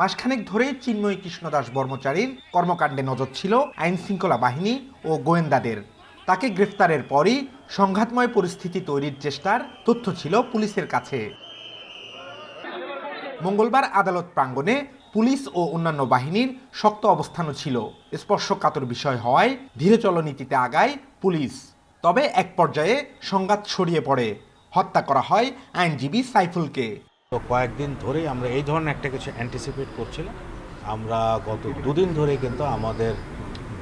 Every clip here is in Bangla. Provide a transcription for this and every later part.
মাসখানেক ধরে চিন্ময় কৃষ্ণ দাস বর্মচারীর কর্মকাণ্ডে নজর ছিল আইন শৃঙ্খলা বাহিনী ও গোয়েন্দাদের। তাকে গ্রেফতারের পরই সংঘাতময় পরিস্থিতি তৈরির চেষ্টার তথ্য ছিল পুলিশের কাছে। মঙ্গলবার আদালত প্রাঙ্গণে পুলিশ ও অন্যান্য বাহিনীর শক্ত অবস্থানও ছিল। স্পর্শকাতর বিষয় হওয়ায় ধীরে চলনীতিতে আগায় পুলিশ। তবে এক পর্যায়ে সংঘাত ছড়িয়ে পড়ে, হত্যা করা হয় আইনজীবী সাইফুলকে। তো কয়েকদিন ধরেই আমরা এই ধরনের একটা কিছু অ্যান্টিসিপেট করছিলাম। আমরা গত দুদিন ধরে কিন্তু আমাদের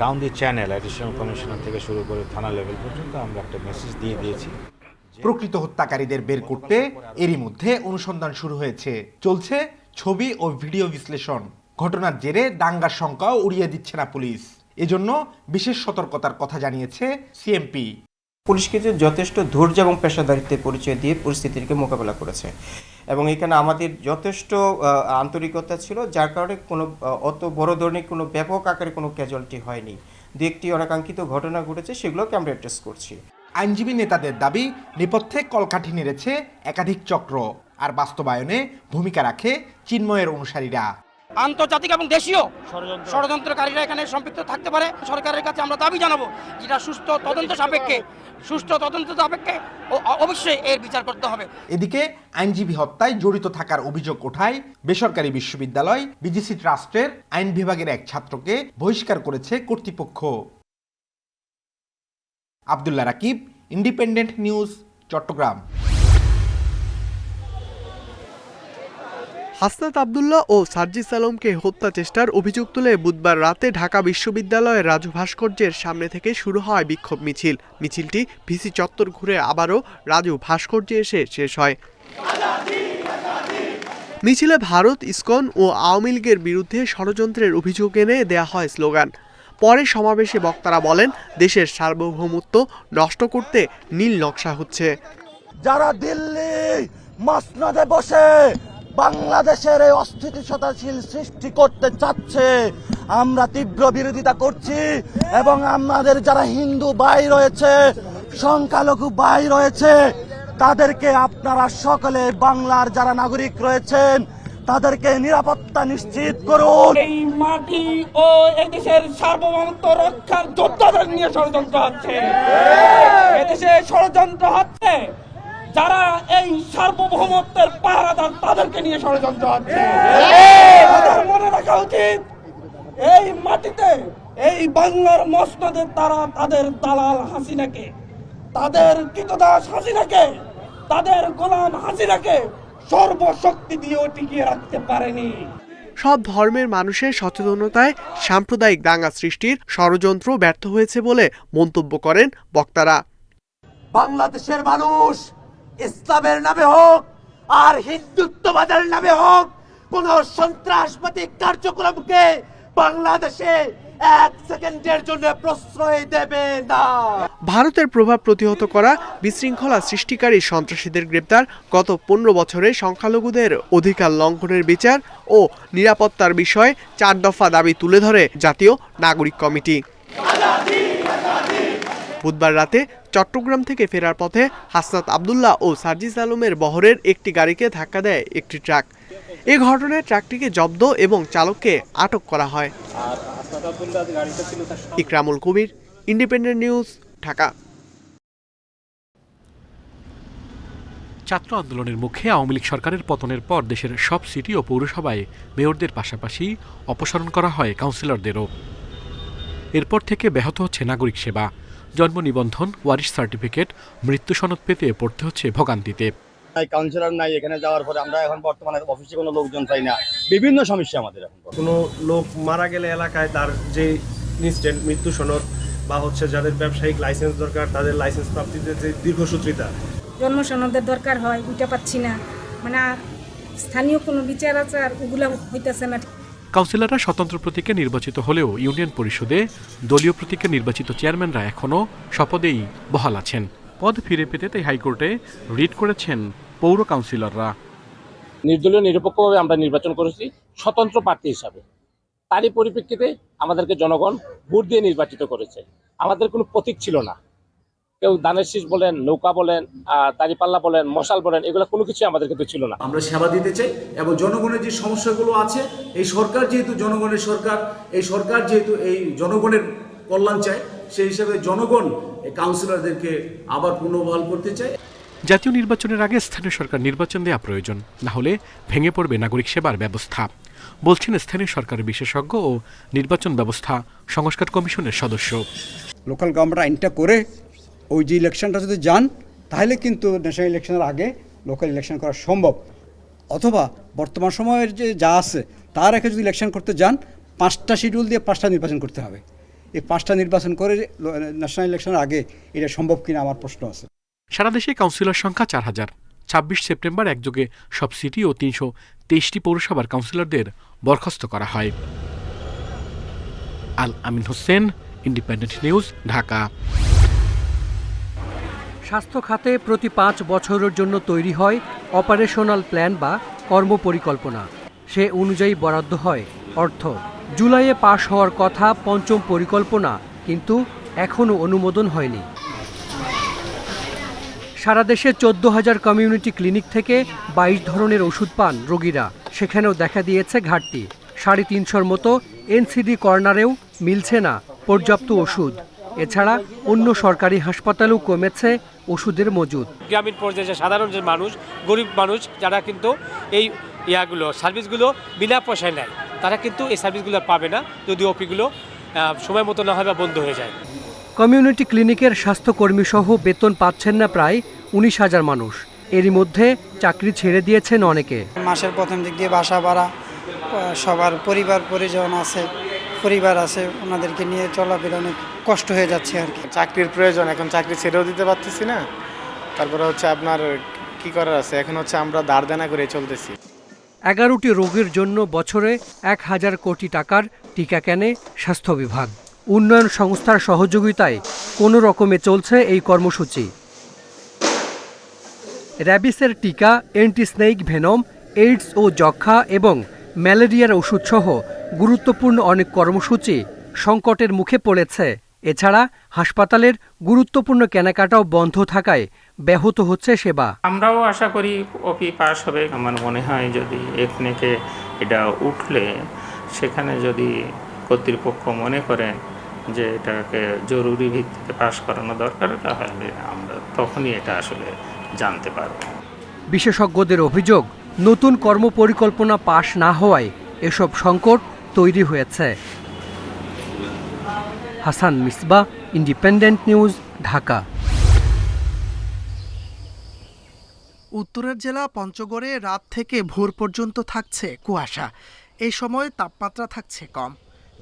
down the channel additional commissioner থেকে শুরু করে থানা লেভেল পর্যন্ত আমরা একটা মেসেজ দিয়ে দিয়েছি। প্রকৃত হত্যাকারীদের বের করতে এরই মধ্যে অনুসন্ধান শুরু হয়েছে। চলছে ছবি ও ভিডিও বিশ্লেষণ। ঘটনার জেরে দাঙ্গার শঙ্কাও উড়িয়ে দিচ্ছে না পুলিশ। এজন্য বিশেষ সতর্কতার কথা জানিয়েছে সিএমপি। পুলিশ কিন্তু যথেষ্ট ধৈর্য এবং পেশাদারিত্বের পরিচয় দিয়ে পরিস্থিতিকে মোকাবেলা করেছে এবং এখানে আমাদের যথেষ্ট আন্তরিকতা ছিল, যার কারণে কোনো অত বড় ধরনের কোনো ব্যাপক আকারে কোনো ক্যাজুয়ালিটি হয়নি। দু একটি অনাকাঙ্ক্ষিত ঘটনা ঘটেছে, সেগুলোকে আমরা অ্যাড্রেস করছি। আইনজীবী নেতাদের দাবি, নেপথ্যে কলকাঠি নেড়েছে একাধিক চক্র, আর বাস্তবায়নে ভূমিকা রাখে চিন্ময়ের অনুসারীরা। আন্তর্জাতিক এবং দেশীয় ষড়যন্ত্রকারীরা এখানে সম্পৃক্ত থাকতে পারে। সরকারের কাছে আমরা দাবি জানাবো যেটা সুষ্ঠু তদন্ত সাপেক্ষে অবশ্যই এর বিচার করতে হবে। এদিকে আইনজীবী হত্যায় জড়িত থাকার অভিযোগ ওঠায় বেসরকারি বিশ্ববিদ্যালয় বিজিসি ট্রাস্টের আইন বিভাগের এক ছাত্রকে বহিষ্কার করেছে কর্তৃপক্ষ। Abdullah Rakib, independent news, Chattogram. হাসনাত আবদুল্লাহ ও সার্জিস আলমকে হত্যা চেষ্টার অভিযোগ তুলে বুধবার রাতে ঢাকা বিশ্ববিদ্যালয়ের রাজু ভাস্কর্যের সামনে থেকে শুরু হয় বিক্ষোভ মিছিল। মিছিলটি ভিসি চত্বর ঘুরে আবারও রাজু ভাস্কর্যে এসে শেষ হয়। মিছিলে ভারত, ইসকন ও আওয়ামী লীগের বিরুদ্ধে ষড়যন্ত্রের অভিযোগ এনে দেয়া হয় স্লোগান। পরে সমাবেশে বক্তারা বলেন, দেশের সার্বভৌমত্ব নষ্ট করতে নীল নকশা হচ্ছে। যারা দিল্লি মসনদে বসে বাংলাদেশের এই অস্থিতিশীল সৃষ্টি করতে চাচ্ছে, আমরা তীব্র বিরোধিতা করছি এবং আমাদের যারা হিন্দু ভাই রয়েছে, সংখ্যালঘু ভাই রয়েছে, তাদেরকে আপনারা সকলে বাংলার যারা নাগরিক রয়েছেন তাদেরকে নিরাপত্তা নিশ্চিত করুন। এই মাটি ও এদেশের সার্বভৌমত্ব রক্ষার যোদ্ধাদের নিয়ে ষড়যন্ত্র হচ্ছে। এদেশে ষড়যন্ত্র হচ্ছে, যারা এই সার্বভৌমত্বের পাহারাদার তাদেরকে নিয়ে ষড়যন্ত্র হচ্ছে। মনে রাখা উচিত, এই মাটিতে এই বাংলার মসনদে তারা তাদের দালাল হাসিনাকে, তাদের কৃতদাস হাসিনাকে, তাদের গোলাম হাসিনাকে সর্বশক্তি দিয়েও টিকিয়ে রাখতে পারেনি। সব ধর্মের মানুষের সচেতনতায় সাম্প্রদায়িক দাঙ্গা সৃষ্টির ষড়যন্ত্র ব্যর্থ হয়েছে বলে মন্তব্য করেন বক্তারা। বাংলাদেশের মানুষ ইসলামের নামে হোক আর হিন্দুত্ববাদের নামে হোক কোন সন্ত্রাসবাদী কার্যক্রমকে বাংলাদেশে এক সেকেন্ডের জন্য প্রশ্রয় দেবে না। ভারতের প্রভাব প্রতিহত করা বিশৃঙ্খলা সৃষ্টিকারী সন্ত্রাসীদের গ্রেপ্তার, গত 15 বছরে সংখ্যালঘুদের অধিকার লঙ্ঘনের বিচার ও নিরাপত্তার বিষয়ে 4 দফা দাবি তুলে ধরে জাতীয় নাগরিক কমিটি। বুধবার রাতে চট্টগ্রাম থেকে ফেরার পথে হাসনাত আবদুল্লাহ ও সার্জিস আলমের বহরের একটি গাড়িকে ধাক্কা দেয় একটি ট্রাক। এ ঘটনায় ট্রাকটিকে জব্দ এবং চালককে আটক করা হয়। ইকরামুল কবির, ইন্ডিপেন্ডেন্ট নিউজ, ঢাকা। ছাত্র আন্দোলনের মুখে আওয়ামী লীগ সরকারের পতনের পর দেশের সব সিটি ও পৌরসভায় মেয়রদের পাশাপাশি অপসারণ করা হয় কাউন্সিলরদেরও। এরপর থেকে ব্যাহত হচ্ছে নাগরিক সেবা। জন্ম নিবন্ধন, ওয়ারিশ সার্টিফিকেট, মৃত্যু সনদ পেতে পড়তে হচ্ছে ভোগান্তিতে। কাউন্সিলর নাই, এখানে যাওয়ার পরে আমরা এখন বর্তমানে অফিসে কোনো লোকজন পাই না, বিভিন্ন সমস্যা আমাদের। এখন কোনো লোক মারা গেলে এলাকায় তার যে ইনস্ট্যান্ট মৃত্যু সনদ বা হচ্ছে যাদের ব্যবসায়িক লাইসেন্স দরকার তাদের লাইসেন্স প্রাপ্তিতে যে দীর্ঘসূত্রিতা, জন্ম সনদের দরকার হয়, ওইটা পাচ্ছি না। মানে স্থানীয় কোনো বিচার আচার ওগুলো হইতেছে না। কাউন্সিলররা স্বতন্ত্র প্রতীকে নির্বাচিত হলেও ইউনিয়ন পরিষদে দলীয় প্রতীকে নির্বাচিত চেয়ারম্যানরা এখনও শপথেই বহাল আছেন। পদ ফিরে পেতে তাই হাইকোর্টে রিট করেছেন পৌর কাউন্সিলররা। নির্দলীয় নিরপেক্ষভাবে আমরা নির্বাচন করেছি স্বতন্ত্র প্রার্থী হিসাবে। তারই পরিপ্রেক্ষিতে আমাদেরকে জনগণ ভোট দিয়ে নির্বাচিত করেছে। আমাদের কোনো প্রতীক ছিল না, কেউ ধানের শীষ বলেন, নৌকা বলেন, দাঁড়িপাল্লা বলেন, মশাল বলেন, এগুলো কোনো কিছু আমাদের কিন্তু ছিল না। আমরা সেবা দিতে চাই এবং জনগণের যে সমস্যাগুলো আছে, এই সরকার যেহেতু জনগণের সরকার, এই সরকার যেহেতু এই জনগণের কল্যাণ চায়, সেই হিসাবে জনগণ কাউন্সিলরদেরকে আবার পুনর্বহাল করতে চায়। জাতীয় নির্বাচনের আগে স্থানীয় সরকার নির্বাচন দেওয়া প্রয়োজন, না হলে ভেঙে পড়বে নাগরিক সেবার ব্যবস্থা, বলছেন স্থানীয় সরকারের বিশেষজ্ঞ ও নির্বাচন ব্যবস্থা সংস্কার কমিশনের সদস্য। লোকাল গভর্নমেন্ট আইনটা করে ওই যে ইলেকশনটা যদি যান, তাহলে কিন্তু ন্যাশনাল ইলেকশনের আগে লোকাল ইলেকশন করা সম্ভব। অথবা বর্তমান সময়ের যে যা আছে তার রেখে যদি ইলেকশন করতে যান, 5টা শিডিউল দিয়ে 5টা নির্বাচন করতে হবে। এই 5টা নির্বাচন করে ন্যাশনাল ইলেকশনের আগে এটা সম্ভব কিনা আমার প্রশ্ন আছে। সারা দেশে কাউন্সিলর সংখ্যা 4000। 26 সেপ্টেম্বর একযোগে সব সিটি ও 323টি পৌরসভার কাউন্সিলরদের বরখাস্ত করা হয়। আল আমিন হোসেন, ইন্ডিপেন্ডেন্ট নিউজ, ঢাকা। স্বাস্থ্য খাতে প্রতি 5 বছরের জন্য তৈরি হয় অপারেশনাল প্ল্যান বা কর্মপরিকল্পনা। সে অনুযায়ী বরাদ্দ হয় অর্থ। জুলাইয়ে পাশ হওয়ার কথা 5ম পরিকল্পনা, কিন্তু এখনও অনুমোদন হয়নি। সারা দেশে 14,000 কমিউনিটি ক্লিনিক থেকে 22 ধরনের ওষুধ পান রোগীরা। সেখানেও দেখা দিয়েছে ঘাটতি। 350-র মতো এনসিডি কর্নারেও মিলছে না পর্যাপ্ত ওষুধ। এছাড়া অন্য সরকারি হাসপাতালেও কমেছে ওষুধের মজুদ। গ্রামীণ পর্যায়ে সাধারণ যে মানুষ, গরিব মানুষ যারা কিন্তু এই সার্ভিসগুলো বিনা পয়সায় নেয়, তারা কিন্তু এই সার্ভিসগুলো পাবে না যদি ওপিগুলো সময় মতো না হয় বা বন্ধ হয়ে যায়। কমিউনিটি ক্লিনিকের স্বাস্থ্যকর্মী সহ বেতন পাচ্ছেন না প্রায় 19,000 মানুষ। এরই মধ্যে চাকরি ছেড়ে দিয়েছেন অনেকে। মাসের প্রথম দিক দিয়ে বাসা ভাড়া, সবার পরিবার আছে, ওনাদেরকে নিয়ে চলাফেরা অনেক কষ্ট হয়ে যাচ্ছে আর কি। চাকরির প্রয়োজন, এখন চাকরি ছেড়েও দিতে পারতেছি না। তারপরে আপনার কি করার আছে, এখন আমরা ধার দেনা করে চলতেছি। 11টি রোগের জন্য বছরে 1,000 কোটি টাকার টিকা কেনে স্বাস্থ্য বিভাগ। উন্নয়ন সংস্থার সহযোগিতায় কোনো রকমে চলছে এই কর্মসূচি। র্যাবিসের টিকা, অ্যান্টিস্নেক ভেনম, এইডস ও যক্ষ্মা এবং ম্যালেরিয়ার ওষুধসহ গুরুত্বপূর্ণ অনেক কর্মসূচি সংকটের মুখে পড়েছে। এছাড়া হাসপাতালের গুরুত্বপূর্ণ কেনাকাটাও বন্ধ থাকায় ব্যাহত হচ্ছে সেবা। আমরাও আশা করি ওপি পাস হবে। আমার মনে হয় যদি এখানে এটা উঠলে, সেখানে যদি কর্তৃপক্ষ মনে করেন যে এটাকে জরুরি ভিত্তিতে পাস করানো দরকার, তাহলে আমরা তখনই এটা আসলে জানতে পারব। বিশেষজ্ঞদের অভিযোগ, নতুন কর্মপরিকল্পনা পাশ না হওয়ায় এসব সংকট তৈরি হয়েছে। Hasan Misbah, independent news, Dhaka. উত্তরের জেলা পঞ্চগড়ে রাত থেকে ভোর পর্যন্ত থাকছে কুয়াশা। এই সময় তাপমাত্রা থাকছে কম,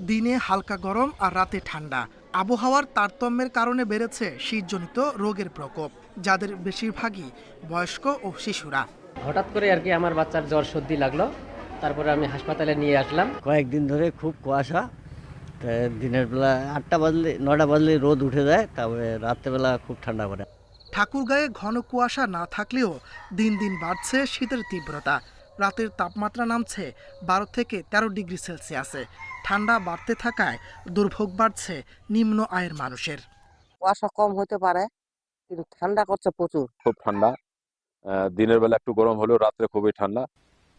দিনে হালকা গরম আর রাতে ঠান্ডা। আবহাওয়ার তারতম্যের কারণে বেড়েছে শীতজনিত রোগের প্রকোপ, যাদের বেশিরভাগই বয়স্ক ও শিশুরা। হঠাৎ করে আর কি আমার বাচ্চার জ্বর সর্দি লাগলো, তারপরে আমি হাসপাতালে নিয়ে আসলাম। কয়েকদিন ধরে খুব কুয়াশা, দিনের বেলা 8টা বাজলে 9টা বাজলে রোদ উঠে যায়, তারপরে রাত্রেবেলা খুব ঠান্ডা পড়ে। ঠাকুরগাঁয়ে ঘন কুয়াশা না থাকলেও দিন দিন বাড়ছে শীতের তীব্রতা। রাতের তাপমাত্রা নামছে 12 থেকে 13 ডিগ্রি সেলসিয়াসে। ঠান্ডা বাড়তে থাকায় দুর্ভোগ বাড়ছে নিম্ন আয়ের মানুষের। কুয়াশা কম হতে পারে, কিন্তু ঠান্ডা করছে প্রচুর। খুব ঠান্ডা, দিনের বেলা একটু গরম হলেও রাত্রে খুবই ঠান্ডা।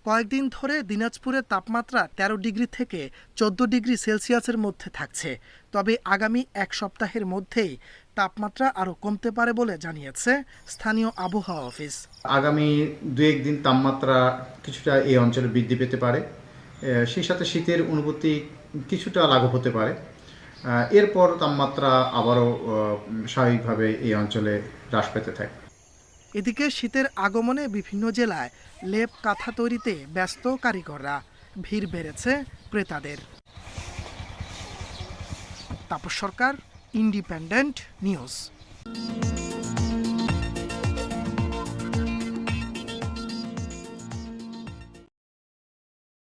কয়েকদিন ধরে দিনাজপুরের তাপমাত্রা 13 ডিগ্রি থেকে 14 ডিগ্রি সেলসিয়াসের মধ্যে থাকছে। তবে আগামী এক সপ্তাহের মধ্যেই তাপমাত্রা আরও কমতে পারে বলে জানিয়েছে স্থানীয় আবহাওয়া অফিস। আগামী 2-1 দিন তাপমাত্রা কিছুটা এই অঞ্চলে বৃদ্ধি পেতে পারে, সেই সাথে শীতের অনুভূতি কিছুটা লাঘব হতে পারে। এরপর তাপমাত্রা আবারও স্বাভাবিকভাবে এই অঞ্চলে হ্রাস পেতে থাকে। এদিকে শীতের আগমনে বিভিন্ন জেলায় লেপ কাঁথা তৈরিতে ব্যস্ত কারিগররা। ভিড় বেড়েছে ক্রেতাদের। তাপস সরকার, ইন্ডিপেন্ডেন্ট নিউজ।